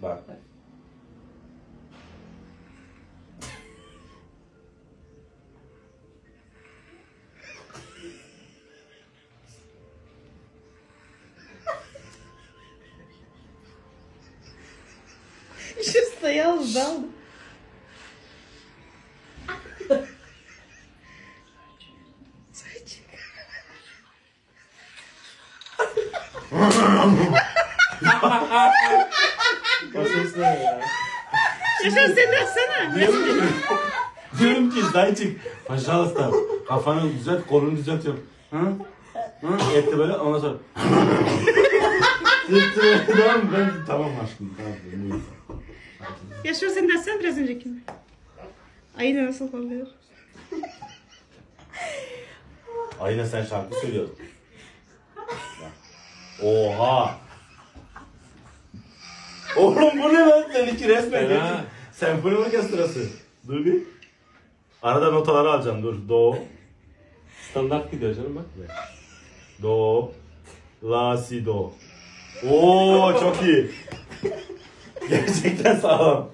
Bak. Şu sayalım da. O ses ne ya? Yaşar sen de atsana. Diyorum ki Zaycık, pajalista, kafanı düzelt, kolunu düzeltiyorum. Hı? Hı? Etti böyle, ondan sonra... Tamam, tamam aşkım, tamam. Yaşar sen de atsana biraz öncekini. Ayı da nasıl kolluyor? Aynen sen şarkı söylüyorsun. Oha! Oğlum bu ne lan? Seninki resmen Fena. senfoni orkestrası. Dur bir. Arada notaları alacağım, dur. Do, Standart gidiyor canım bak. do, la, si, do. Oo çok iyi. Gerçekten sağlam.